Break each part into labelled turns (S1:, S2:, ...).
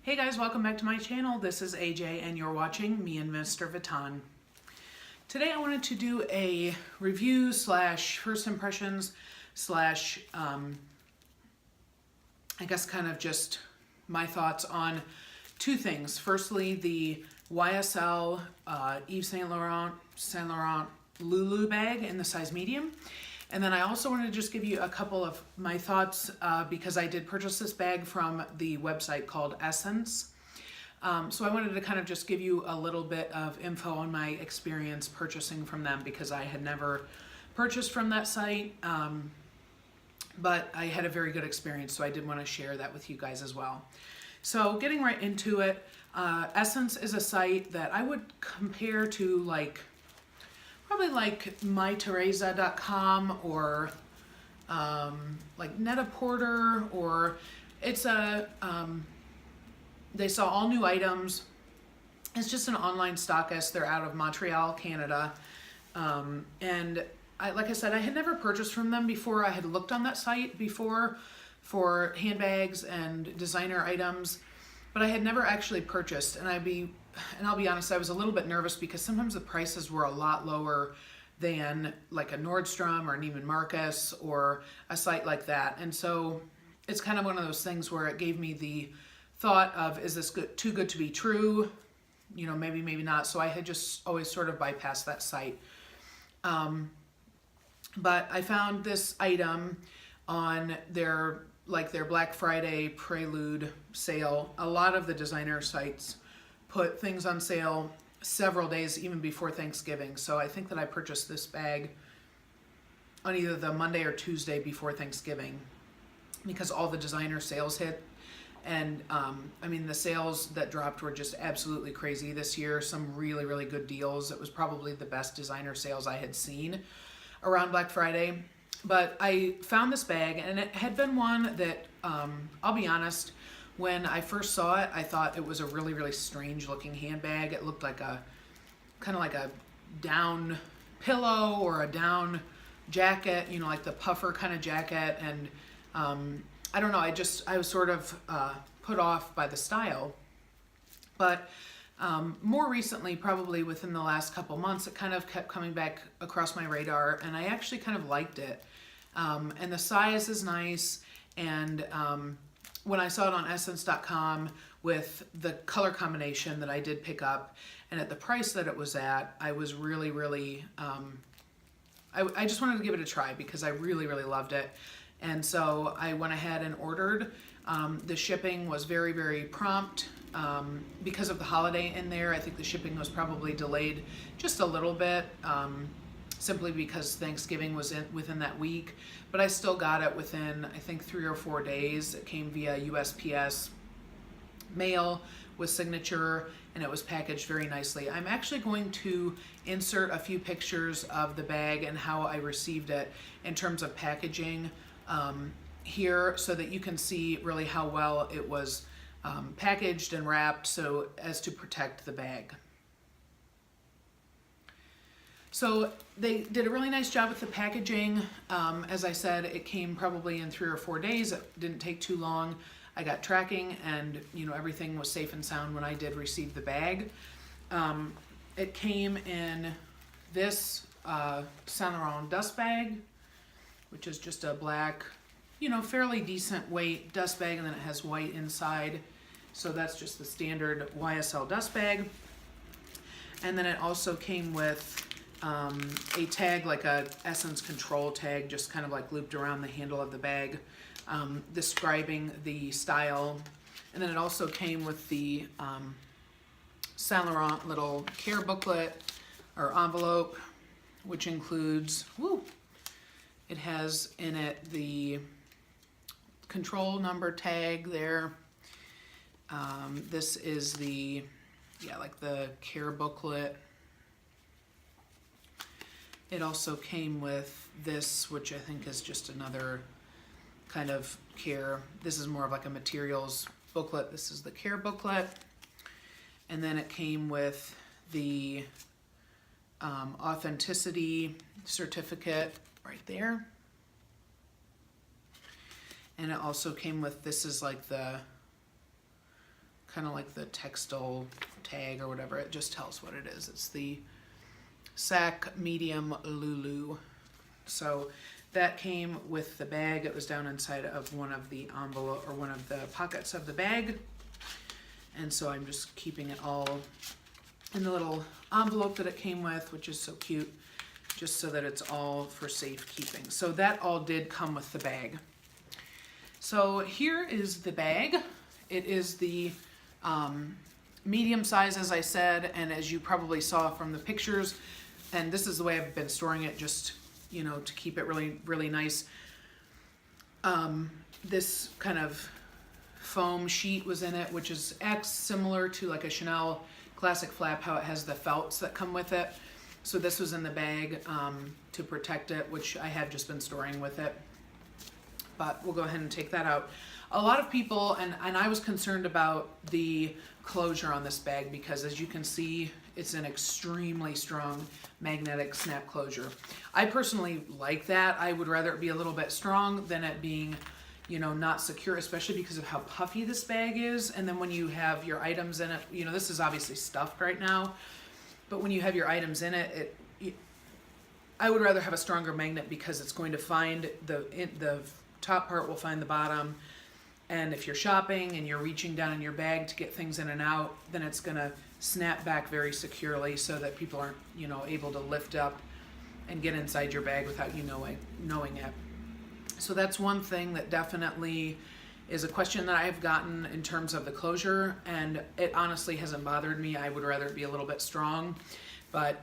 S1: Hey guys, welcome back to my channel. This is AJ and you're watching Me and Mr. Vuitton. Today I wanted to do a review slash first impressions slash I guess kind of just my thoughts on two things. Firstly, the YSL Yves Saint Laurent Loulou bag in the size medium. And then I also wanted to just give you a couple of my thoughts because I did purchase this bag from the website called Ssense. So I wanted to kind of just give you a little bit of info on my experience purchasing from them because I had never purchased from that site, but I had a very good experience, so I did want to share that with you guys as well. So getting right into it, Ssense is a site that I would compare to probably like myteresa.com or like Net-a-Porter, or it's a, they sell all new items. It's just an online stockist. They're out of Montreal, Canada. And like I said, I had never purchased from them before. I had looked on that site before for handbags and designer items, but I had never actually purchased. And I'll be honest, I was a little bit nervous because sometimes the prices were a lot lower than like a Nordstrom or Neiman Marcus or a site like that. And so it's kind of one of those things where it gave me the thought of, is this too good to be true? You know, maybe, maybe not. So I had just always sort of bypassed that site. But I found this item on their Black Friday Prelude sale. A lot of the designer sites put things on sale several days even before Thanksgiving. So I think that I purchased this bag on either the Monday or Tuesday before Thanksgiving because all the designer sales hit. And I mean, the sales that dropped were just absolutely crazy this year. Some really, really good deals. It was probably the best designer sales I had seen around Black Friday. But I found this bag, and it had been one that, I'll be honest, when I first saw it, I thought it was a really, really strange looking handbag. It looked like kind of like a down pillow or a down jacket, you know, like the puffer kind of jacket. And I don't know, I was sort of put off by the style. But more recently, probably within the last couple months, it kind of kept coming back across my radar, and I actually kind of liked it. And the size is nice, and when I saw it on Ssense.com with the color combination that I did pick up, and at the price that it was at, I was really, really, I just wanted to give it a try because I really, really loved it. And so I went ahead and ordered. The shipping was very, very prompt. Because of the holiday in there, I think the shipping was probably delayed just a little bit, simply because Thanksgiving was within that week. But I still got it within, I think, 3 or 4 days. It came via USPS mail with signature, and it was packaged very nicely. I'm actually going to insert a few pictures of the bag and how I received it in terms of packaging here, so that you can see really how well it was packaged and wrapped so as to protect the bag. So they did a really nice job with the packaging. As I said, it came probably in 3 or 4 days. It didn't take too long. I got tracking, and you know, everything was safe and sound when I did receive the bag. It came in this Saint Laurent dust bag, which is just a black, you know, fairly decent weight dust bag, and then it has white inside. So that's just the standard YSL dust bag. And then it also came with a tag, like a Ssense control tag, just kind of like looped around the handle of the bag, describing the style. And then it also came with the Saint Laurent little care booklet or envelope, which includes, it has in it the control number tag there. This is the, like the care booklet. It also came with this, which I think is just another kind of care. This is more of like a materials booklet. This is the care booklet. And then it came with the authenticity certificate right there. And it also came with, this is like the kind of like the textile tag or whatever. It just tells what it is. It's the Sac Medium Loulou. So that came with the bag. It was down inside of one of the envelope or one of the pockets of the bag. And so I'm just keeping it all in the little envelope that it came with, which is so cute, just so that it's all for safekeeping. So that all did come with the bag. So here is the bag. It is the medium size, as I said, and as you probably saw from the pictures, and this is the way I've been storing it, just, you know, to keep it really, really nice. This kind of foam sheet was in it, which is similar to like a Chanel classic flap, how it has the felts that come with it. So this was in the bag to protect it, which I have just been storing with it. But we'll go ahead and take that out. A lot of people, and I was concerned about the closure on this bag because, as you can see, it's an extremely strong magnetic snap closure. I personally like that. I would rather it be a little bit strong than it being, you know, not secure, especially because of how puffy this bag is. And then when you have your items in it, you know, this is obviously stuffed right now, but when you have your items in it, I would rather have a stronger magnet because it's going to find the top part will find the bottom. And if you're shopping and you're reaching down in your bag to get things in and out, then it's gonna snap back very securely so that people aren't, you know, able to lift up and get inside your bag without you knowing it. So that's one thing that definitely is a question that I've gotten in terms of the closure, and it honestly hasn't bothered me. I would rather it be a little bit strong. But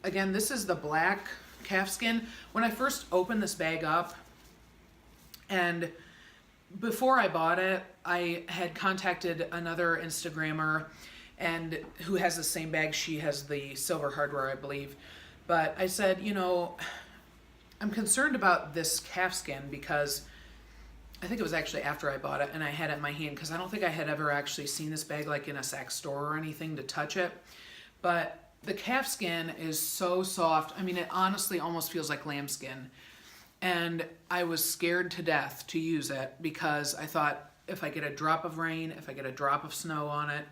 S1: again, this is the black calfskin. When I first opened this bag up, and before I bought it, I had contacted another Instagrammer and who has the same bag. She has the silver hardware, I believe. But I said, you know, I'm concerned about this calfskin because I think it was actually after I bought it and I had it in my hand, because I don't think I had ever actually seen this bag like in a Saks store or anything to touch it. But the calfskin is so soft. I mean, it honestly almost feels like lambskin. And I was scared to death to use it because I thought, if I get a drop of rain, if I get a drop of snow on it,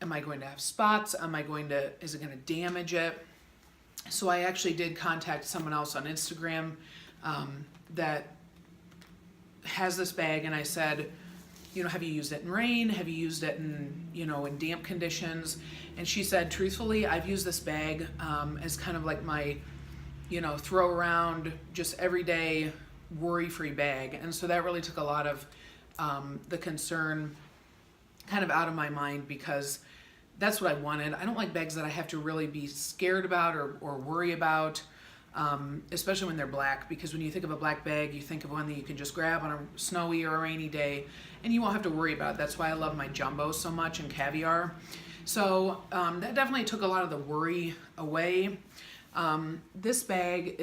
S1: am I going to have spots? Is it going to damage it? So I actually did contact someone else on Instagram that has this bag, and I said, you know, have you used it in rain? Have you used it in, you know, in damp conditions? And she said, truthfully, I've used this bag as kind of like my, you know, throw around, just everyday worry-free bag. And so that really took a lot of the concern kind of out of my mind, because that's what I wanted. I don't like bags that I have to really be scared about or worry about, especially when they're black, because when you think of a black bag, you think of one that you can just grab on a snowy or a rainy day and you won't have to worry about it. That's why I love my jumbo so much and caviar. So that definitely took a lot of the worry away. This bag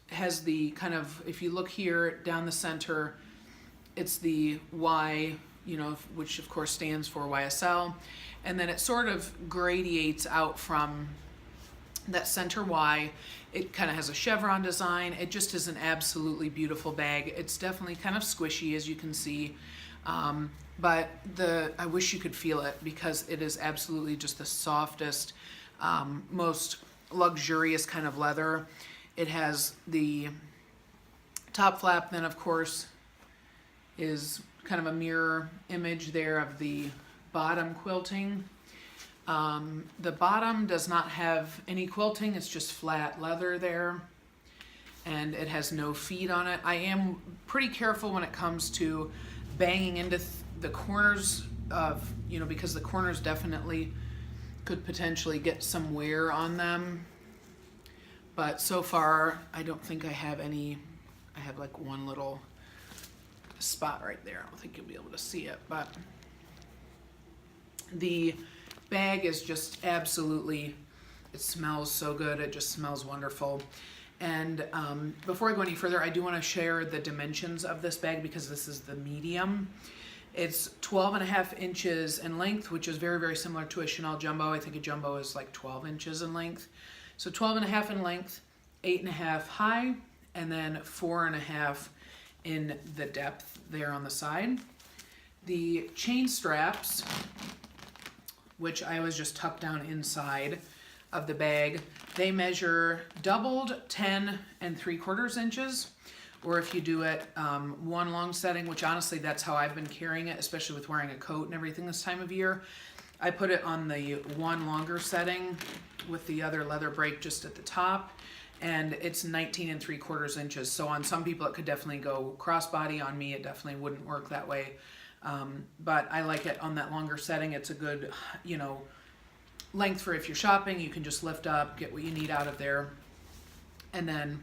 S1: has the kind of, if you look here down the center, it's the Y, you know, which of course stands for YSL. And then it sort of gradiates out from that center Y. It kind of has a chevron design. It just is an absolutely beautiful bag. It's definitely kind of squishy, as you can see. But I wish you could feel it, because it is absolutely just the softest, most luxurious kind of leather. It has the top flap, then of course is kind of a mirror image there of the bottom quilting. The bottom does not have any quilting, it's just flat leather there, and it has no feed on it. I am pretty careful when it comes to banging into the corners of, you know, because the corners definitely could potentially get some wear on them. But so far, I don't think I have any. I have like one little spot right there. I don't think you'll be able to see it, but the bag is just absolutely, it smells so good. It just smells wonderful. And before I go any further, I do want to share the dimensions of this bag, because this is the medium. It's 12.5 inches in length, which is very, very similar to a Chanel jumbo. I think a jumbo is like 12 inches in length. So 12.5 in length, 8.5 high, and then 4.5 in the depth there on the side. The chain straps, which I always just tuck down inside of the bag, they measure doubled 10 3/4 inches, or if you do it one long setting, which honestly that's how I've been carrying it, especially with wearing a coat and everything this time of year. I put it on the one longer setting with the other leather break just at the top, and it's 19 3/4 inches. So on some people it could definitely go crossbody. On me it definitely wouldn't work that way. But I like it on that longer setting. It's a good, you know, length for if you're shopping. You can just lift up, get what you need out of there, and then,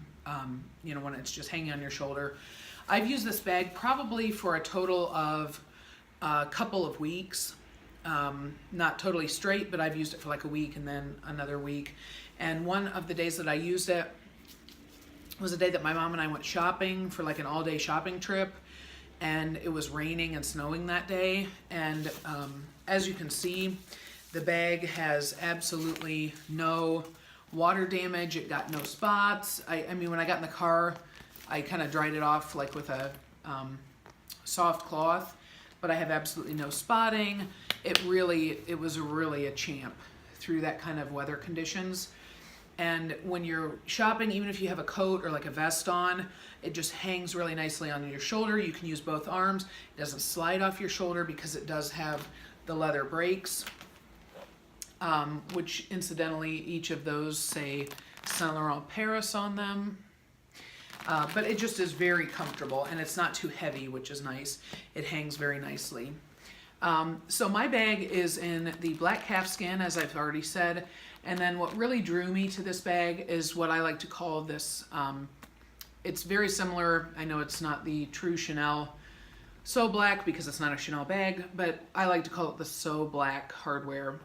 S1: you know, when it's just hanging on your shoulder. I've used this bag probably for a total of a couple of weeks. Not totally straight, but I've used it for like a week and then another week. And one of the days that I used it was a day that my mom and I went shopping for like an all-day shopping trip. And it was raining and snowing that day. And as you can see, the bag has absolutely no water damage. It got no spots. I mean, when I got in the car, I kind of dried it off like with a soft cloth, but I have absolutely no spotting. It was really a champ through that kind of weather conditions. And when you're shopping, even if you have a coat or like a vest on, it just hangs really nicely on your shoulder. You can use both arms. It doesn't slide off your shoulder because it does have the leather brakes, which incidentally, each of those say Saint Laurent Paris on them. But it just is very comfortable, and it's not too heavy, which is nice. It hangs very nicely. So my bag is in the black calfskin, as I've already said. And then what really drew me to this bag is what I like to call this, it's very similar. I know it's not the true Chanel So Black because it's not a Chanel bag, but I like to call it the So Black hardware.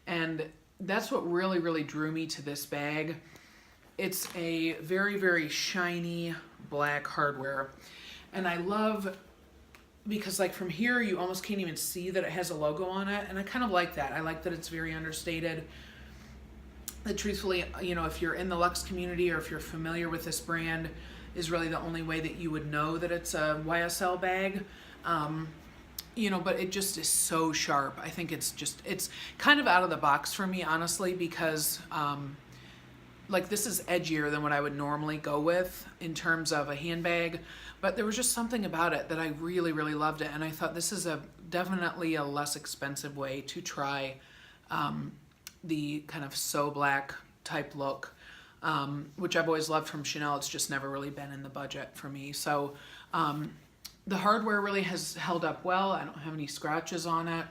S1: And that's what really, really drew me to this bag. It's a very, very shiny black hardware. And I love, because like from here, you almost can't even see that it has a logo on it. And I kind of like that. I like that it's very understated. That truthfully, you know, if you're in the luxe community or if you're familiar with this brand, is really the only way that you would know that it's a YSL bag. You know, but it just is so sharp. I think it's kind of out of the box for me, honestly, because like this is edgier than what I would normally go with in terms of a handbag, but there was just something about it that I really, really loved it. And I thought this is definitely a less expensive way to try the kind of So Black type look, which I've always loved from Chanel. It's just never really been in the budget for me. So the hardware really has held up well. I don't have any scratches on it.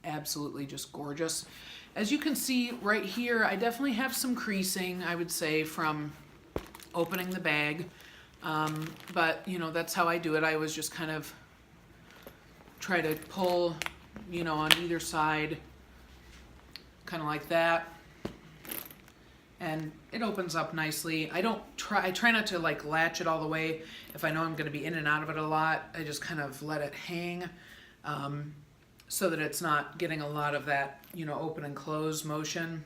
S1: Absolutely just gorgeous. As you can see right here, I definitely have some creasing, I would say, from opening the bag. But, you know, that's how I do it. I always just kind of try to pull, you know, on either side, kind of like that. And it opens up nicely. I try not to like latch it all the way. If I know I'm going to be in and out of it a lot, I just kind of let it hang so that it's not getting a lot of that, you know, open and close motion.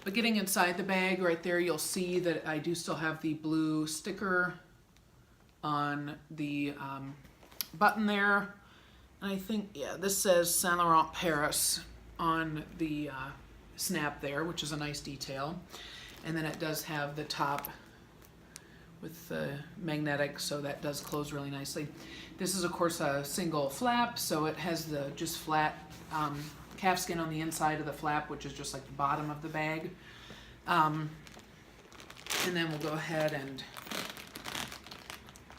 S1: But getting inside the bag right there, you'll see that I do still have the blue sticker on the button there. And I think, yeah, this says Saint Laurent Paris on the snap there, which is a nice detail. And then it does have the top with the magnetic, so that does close really nicely. This is of course a single flap, so it has the just flat calfskin on the inside of the flap, which is just like the bottom of the bag. And then we'll go ahead and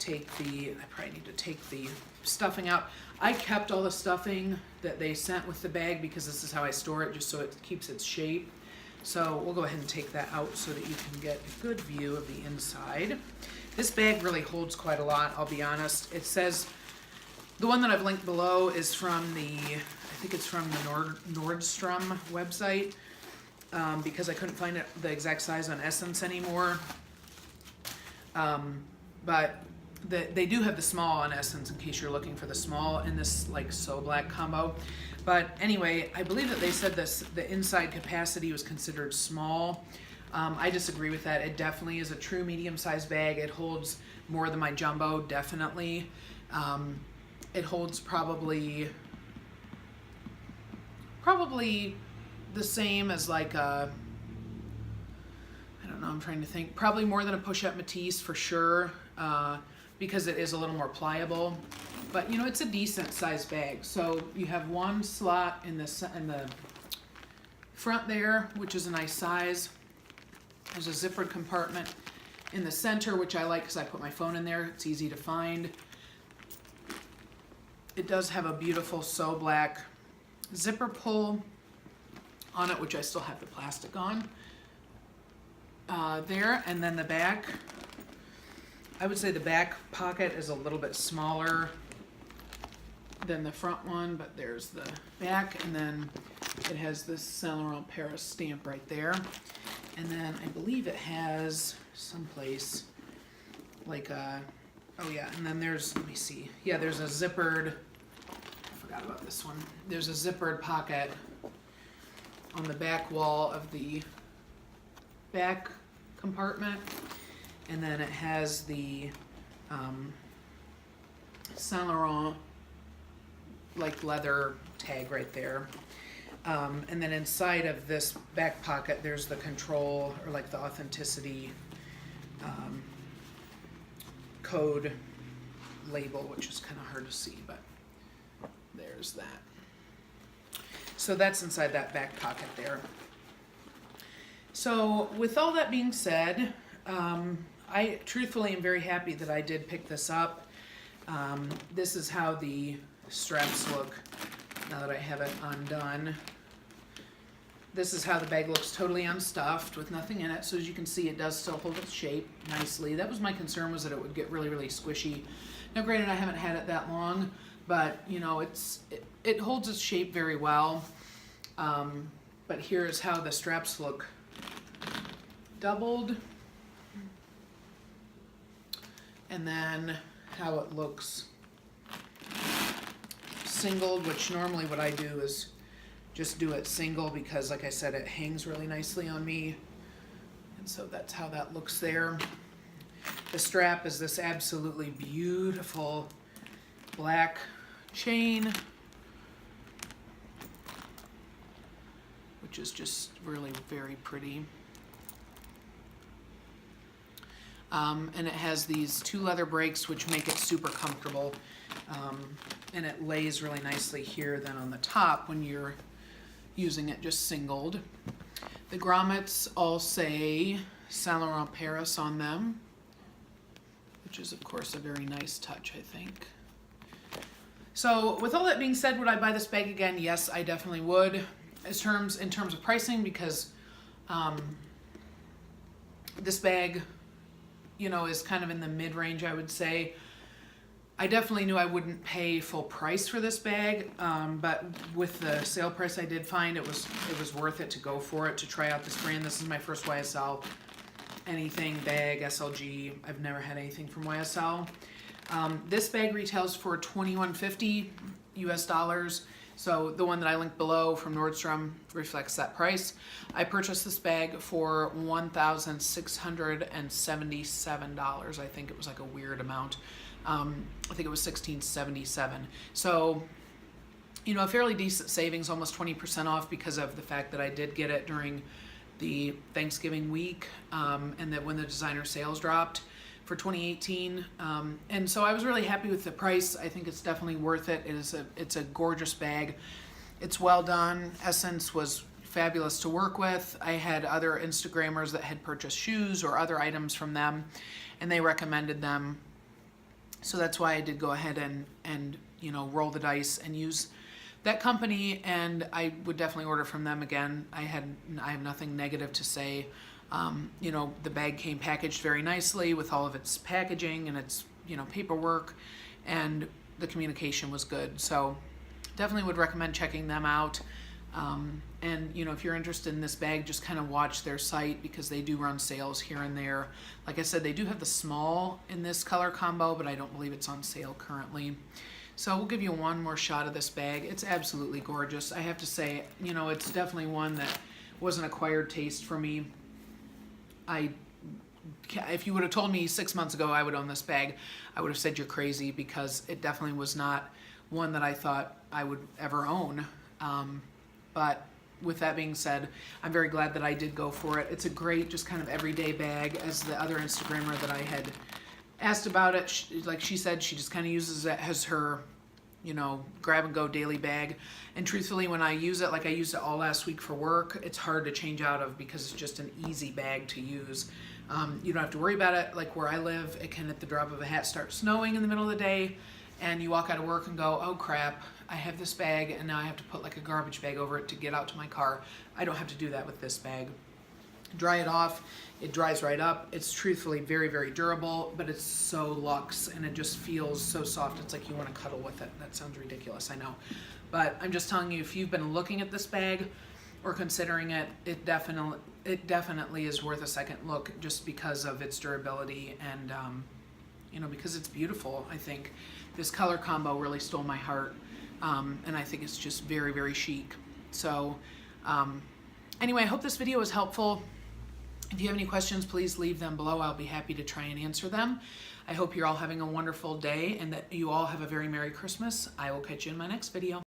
S1: I probably need to take the stuffing out. I kept all the stuffing that they sent with the bag because this is how I store it, just so it keeps its shape. So we'll go ahead and take that out so that you can get a good view of the inside. This bag really holds quite a lot, I'll be honest. It says, the one that I've linked below is from I think it's from the Nordstrom website, because I couldn't find the exact size on Ssense anymore. But they do have the small on Ssense in case you're looking for the small in this like So Black combo. But anyway, I believe that they said the inside capacity was considered small. I disagree with that. It definitely is a true medium-sized bag. It holds more than my jumbo, definitely. it holds probably the same as like a, I don't know, I'm trying to think, probably more than a push-up Matisse for sure, because it is a little more pliable. But you know, it's a decent sized bag. So you have one slot in the front there, which is a nice size. There's a zippered compartment in the center, which I like because I put my phone in there. It's easy to find. It does have a beautiful So Black zipper pull on it, which I still have the plastic on there. And then the back, I would say the back pocket is a little bit smaller than the front one, but there's the back, and then it has this Saint Laurent Paris stamp right there. And then I believe it has someplace like a, oh yeah, and then there's, let me see, yeah, there's a zippered, I forgot about this one, there's a zippered pocket on the back wall of the back compartment, and then it has the Saint Laurent like leather tag right there. And then inside of this back pocket, there's the control, or like the authenticity code label, which is kind of hard to see, but there's that. So that's inside that back pocket there. So with all that being said, I truthfully am very happy that I did pick this up. This is how the straps look now that I have it undone. This is how the bag looks, totally unstuffed with nothing in it. So as you can see, it does still hold its shape nicely. That was my concern, was that it would get really, really squishy. Now granted, I haven't had it that long, but you know, it holds its shape very well. But here's how the straps look doubled. And then how it looks singled, which normally what I do is just do it single because, like I said, it hangs really nicely on me. And so that's how that looks there. The strap is this absolutely beautiful black chain, which is just really very pretty. And it has these 2 leather brakes, which make it super comfortable. And it lays really nicely here then on the top when you're using it just singled. The grommets all say Saint Laurent Paris on them, which is of course a very nice touch, I think. So with all that being said, would I buy this bag again? Yes, I definitely would. In terms of pricing, because this bag, you know, is kind of in the mid-range, I would say. I definitely knew I wouldn't pay full price for this bag, but with the sale price I did find, it was worth it to go for it, to try out this brand. This is my first YSL anything bag, SLG. I've never had anything from YSL. This bag retails for $21.50 US. So the one that I linked below from Nordstrom reflects that price. I purchased this bag for $1,677. I think it was like a weird amount. I think it was $1,677. So, you know, a fairly decent savings, almost 20% off, because of the fact that I did get it during the Thanksgiving week, and that when the designer sales dropped for 2018. And so I was really happy with the price. I think it's definitely worth it. It's a gorgeous bag. It's well done. Ssense was fabulous to work with. I had other Instagrammers that had purchased shoes or other items from them, and they recommended them. So that's why I did go ahead and you know, roll the dice and use that company, and I would definitely order from them again. I have nothing negative to say. You know, the bag came packaged very nicely with all of its packaging and its, you know, paperwork, and the communication was good. So definitely would recommend checking them out. And you know, if you're interested in this bag, just kind of watch their site, because they do run sales here and there. Like I said, they do have the small in this color combo, but I don't believe it's on sale currently. So we'll give you one more shot of this bag. It's absolutely gorgeous. I have to say, you know, it's definitely one that was an acquired taste for me. If you would have told me 6 months ago I would own this bag, I would have said you're crazy, because it definitely was not one that I thought I would ever own. But with that being said, I'm very glad that I did go for it. It's a great, just kind of everyday bag, as the other Instagrammer that I had asked about it, like she said, she just kind of uses it as her, you know, grab and go daily bag. And truthfully, when I use it, like I used it all last week for work, it's hard to change out of because it's just an easy bag to use. You don't have to worry about it. Like where I live, it can at the drop of a hat start snowing in the middle of the day, and you walk out of work and go, oh crap, I have this bag and now I have to put like a garbage bag over it to get out to my car. I don't have to do that with this bag. Dry it off, it dries right up. It's truthfully very, very durable, but it's so luxe and it just feels so soft. It's like you want to cuddle with it. That sounds ridiculous, I know. But I'm just telling you, if you've been looking at this bag or considering it, it definitely is worth a second look, just because of its durability and you know, because it's beautiful. I think this color combo really stole my heart, and I think it's just very, very chic. So anyway, I hope this video was helpful. If you have any questions, please leave them below. I'll be happy to try and answer them. I hope you're all having a wonderful day and that you all have a very Merry Christmas. I will catch you in my next video.